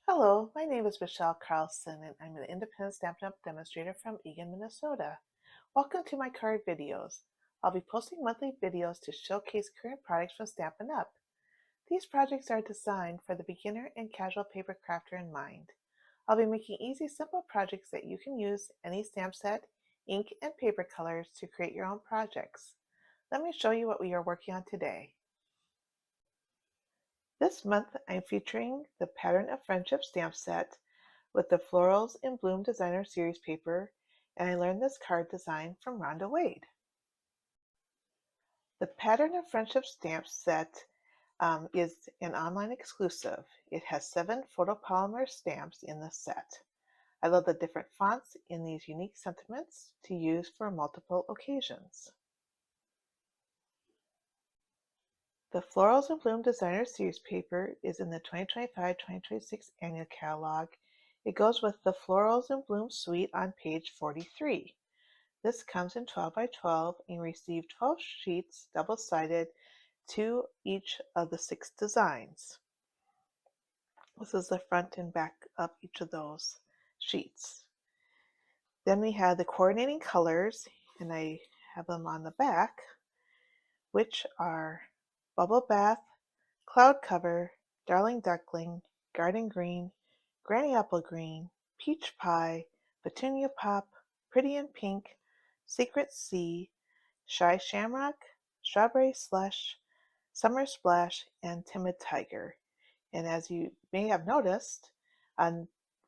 Hello, my name is Michelle Carlson and I'm an independent Stampin' Up! Demonstrator from Eagan, Minnesota. Welcome to my card videos. I'll be posting monthly videos to showcase current products from Stampin' Up! These projects are designed for the beginner and casual paper crafter in mind. I'll be making easy, simple projects that you can use any stamp set, ink, and paper colors to create your own projects. Let me show you what we are working on today. This month, I'm featuring the Pattern of Friendship stamp set with the Florals in Bloom Designer Series paper, and I learned this card design from Rhonda Wade. The Pattern of Friendship stamp set is an online exclusive. It has 7 photopolymer stamps in the set. I love the different fonts in these unique sentiments to use for multiple occasions. The Florals in Bloom Designer Series paper is in the 2025-2026 annual catalog. It goes with the Florals in Bloom suite on page 43. This comes in 12 by 12 and you receive 12 sheets, double-sided, to each of the 6 designs. This is the front and back of each of those sheets. Then we have the coordinating colors, and I have them on the back, which are Bubble Bath, Cloud Cover, Darling Duckling, Garden Green, Granny Apple Green, Peach Pie, Petunia Pop, Pretty in Pink, Secret Sea, Shy Shamrock, Strawberry Slush, Summer Splash, and Timid Tiger. And as you may have noticed,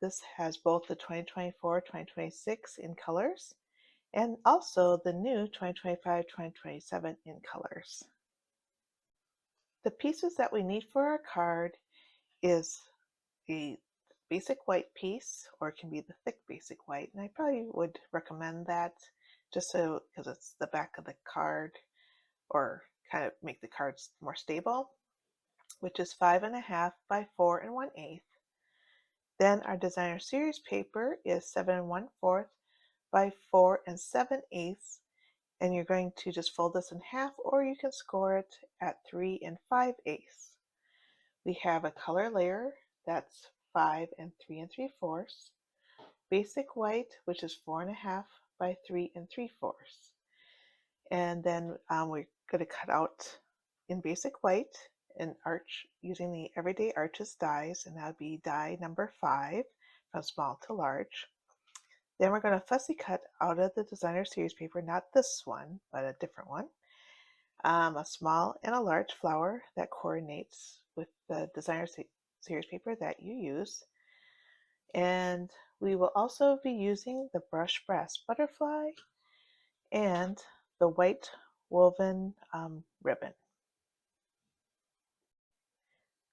this has both the 2024-2026 in colors and also the new 2025-2027 in colors. The pieces that we need for our card is a basic white piece, or it can be the thick basic white, and I probably would recommend that just so, because it's the back of the card, or kind of make the cards more stable, which is 5.5 by 4 1/8. Then our designer series paper is 7 1/4 by 4 7/8, and you're going to just fold this in half, or you can score it at 3 5/8. We have a color layer that's 5 3 3/4, basic white, which is 4.5 by 3 3/4. And then we're going to cut out in basic white an arch using the Everyday Arches dies, and that would be die number 5 from small to large. Then we're going to fussy cut out of the designer series paper, not this one, but a different one, a small and a large flower that coordinates with the designer series paper that you use. And we will also be using the Brush Brass Butterfly and the white woven ribbon.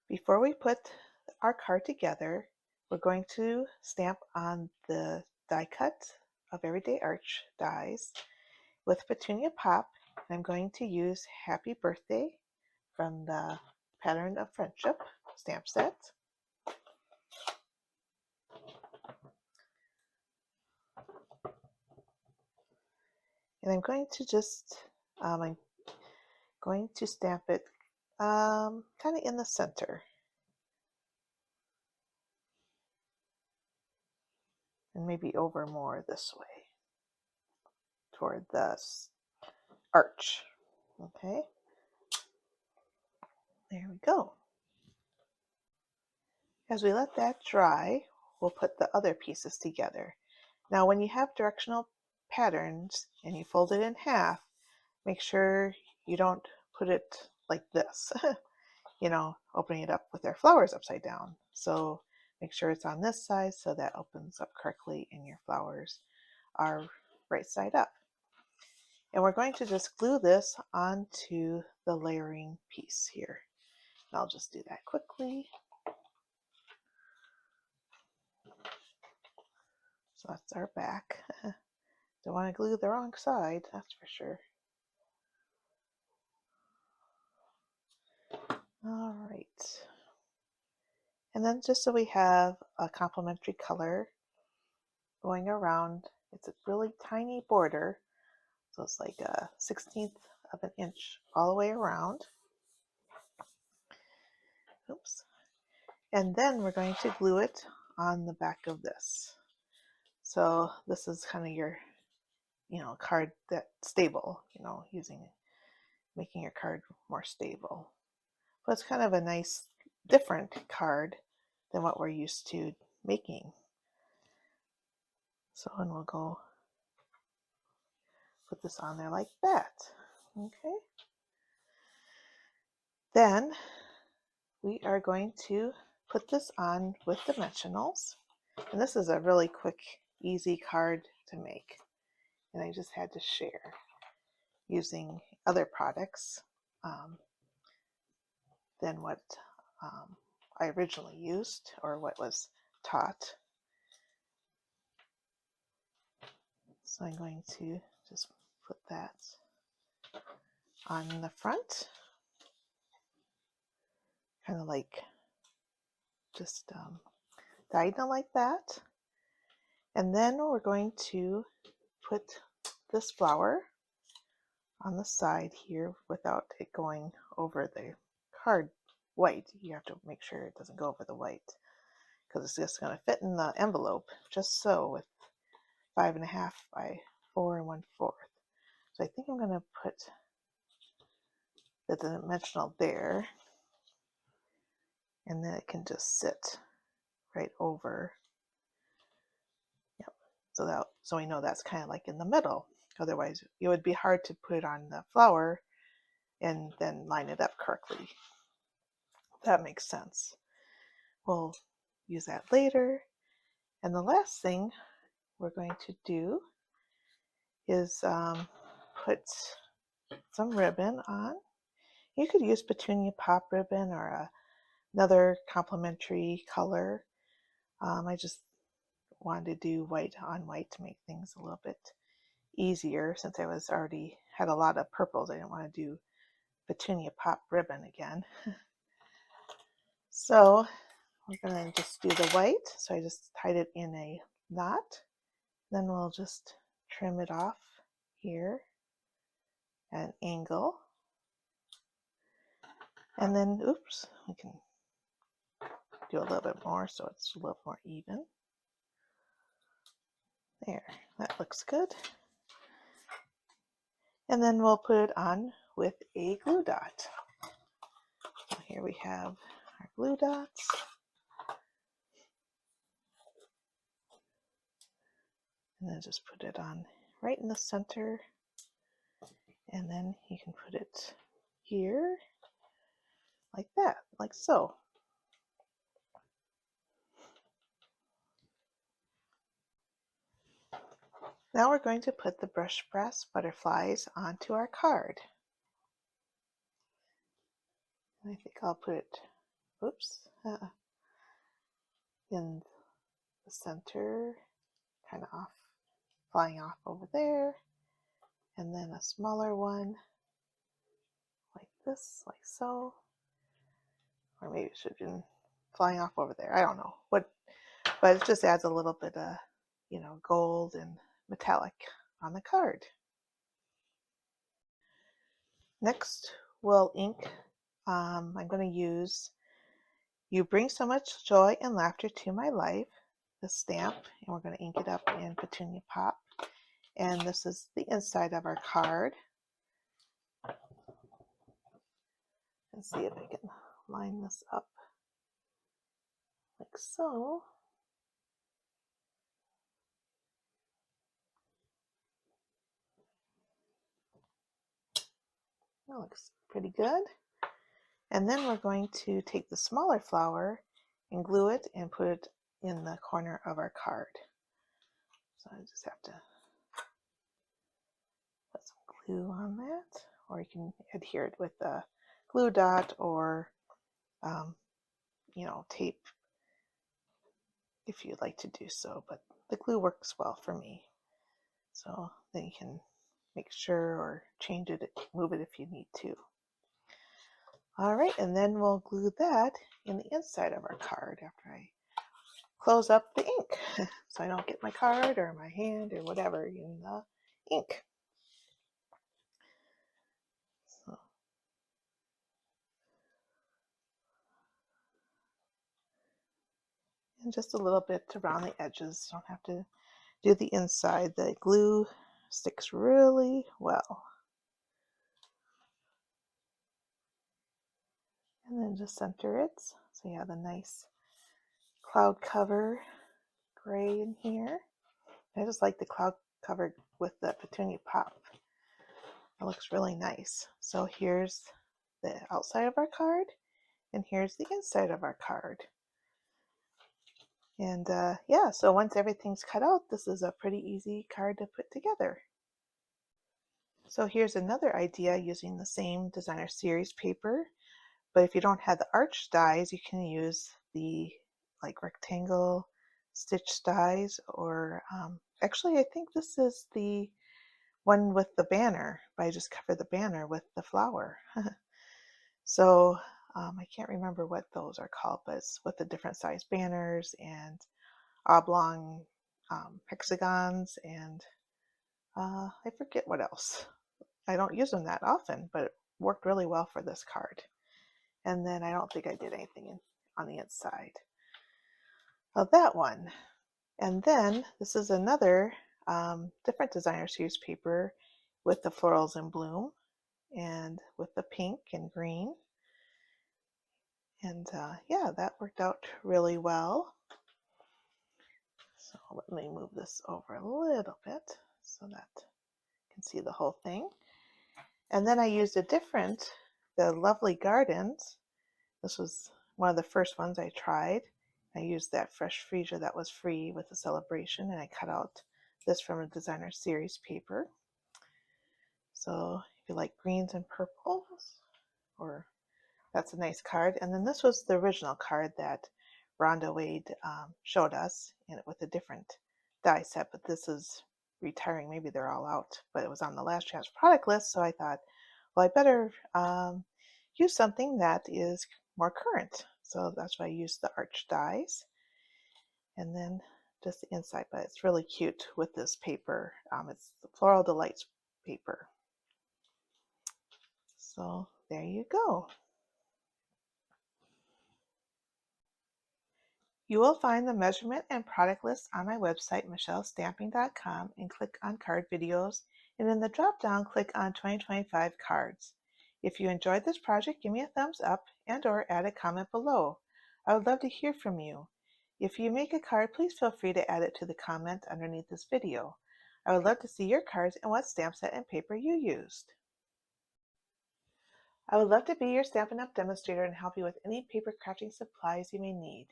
Before we put our card together, we're going to stamp on the die cut of Everyday Arch dies with Petunia Pop. I'm going to use Happy Birthday from the Pattern of Friendship stamp set. And I'm going to I'm going to stamp it kind of in the center. And maybe over more this way toward the arch. Okay, there we go. As we let that dry, we'll put the other pieces together. Now, when you have directional patterns and you fold it in half, make sure you don't put it like this, opening it up with their flowers upside down. So make sure it's on this side so that opens up correctly and your flowers are right side up. And we're going to just glue this onto the layering piece here. And I'll just do that quickly. So that's our back. Don't want to glue the wrong side, that's for sure. All right. And then just so we have a complementary color going around, it's a really tiny border. So it's like a 1/16 of an inch all the way around. Oops. And then we're going to glue it on the back of this. So this is kind of your, card that's stable, making your card more stable. But it's kind of a nice, different card than what we're used to making. So, and we'll go put this on there like that. Okay. Then we are going to put this on with dimensionals. And this is a really quick, easy card to make. And I just had to share using other products than what I originally used or what was taught. So I'm going to just put that on the front, kind of like just diagonal like that. And then we're going to put this flower on the side here without it going over the card white. You have to make sure it doesn't go over the white because it's just going to fit in the envelope just so with 5.5 by 4 1/4. So I think I'm going to put the dimensional there, and then it can just sit right over. Yep. So we know that's kind of like in the middle. Otherwise, it would be hard to put it on the flower and then line it up correctly. That makes sense. We'll use that later. And the last thing we're going to do is put some ribbon on. You could use petunia pop ribbon or another complementary color. I just wanted to do white on white to make things a little bit easier since I was already had a lot of purples. I didn't want to do petunia pop ribbon again. So we're going to just do the white. So I just tied it in a knot. Then we'll just trim it off here at an angle. And then, oops, we can do a little bit more so it's a little more even. There, that looks good. And then we'll put it on with a glue dot. So here we have our glue dots. And then just put it on right in the center. And then you can put it here like that, like so. Now we're going to put the brush brass butterflies onto our card. And I think I'll put it, in the center, kind of off, flying off over there. And then a smaller one like this, like so. Or maybe it should have been flying off over there. I don't know what, but it just adds a little bit of, gold and metallic on the card. Next, we'll ink. I'm going to use "You Bring So Much Joy and Laughter to My Life," the stamp, and we're going to ink it up in Petunia Pop. And this is the inside of our card. Let's see if I can line this up like so. That looks pretty good. And then we're going to take the smaller flower and glue it and put it in the corner of our card. So I just have to put some glue on that, or you can adhere it with a glue dot or tape if you'd like to do so, but the glue works well for me. So then you can make sure or change it, move it if you need to. All right, and then we'll glue that in the inside of our card after I close up the ink so I don't get my card or my hand or whatever in the ink. So And just a little bit around the edges. Don't have to do the inside. The glue sticks really well. And then just center it. So you have a nice cloud cover gray in here. I just like the cloud cover with the petunia pop. It looks really nice. So here's the outside of our card, and here's the inside of our card. And yeah, so once everything's cut out, this is a pretty easy card to put together. So here's another idea using the same designer series paper, but if you don't have the arch dies, you can use the like rectangle stitch dies, or actually I think this is the one with the banner, but I just covered the banner with the flower. So I can't remember what those are called, but it's with the different size banners and oblong hexagons, and I forget what else. I don't use them that often, but it worked really well for this card. And then I don't think I did anything on the inside of that one. And then this is another different designer series paper with the florals in bloom and with the pink and green. And yeah, that worked out really well. So let me move this over a little bit so that you can see the whole thing. And then I used the Lovely Gardens. This was one of the first ones I tried. I used that fresh freesia that was free with the celebration, and I cut out this from a designer series paper. So if you like greens and purples, or that's a nice card. And then this was the original card that Rhonda Wade showed us with a different die set, but this is retiring. Maybe they're all out, but it was on the last chance product list, so I thought, well, I better use something that is more current. So that's why I used the arch dies. And then just the inside, but it's really cute with this paper. It's the Floral Delights paper. So there you go. You will find the measurement and product list on my website, michellesstamping.com, and click on card videos, and in the drop-down, click on 2025 cards. If you enjoyed this project, give me a thumbs up and or add a comment below. I would love to hear from you. If you make a card, please feel free to add it to the comment underneath this video. I would love to see your cards and what stamp set and paper you used. I would love to be your Stampin' Up! Demonstrator and help you with any paper crafting supplies you may need.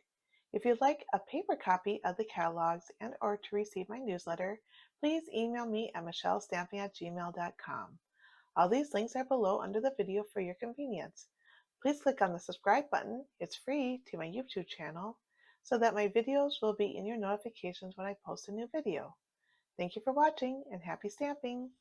If you'd like a paper copy of the catalogs and or to receive my newsletter, please email me at michellesstamping@gmail.com. All these links are below under the video for your convenience. Please click on the subscribe button, it's free, to my YouTube channel, so that my videos will be in your notifications when I post a new video. Thank you for watching, and happy stamping!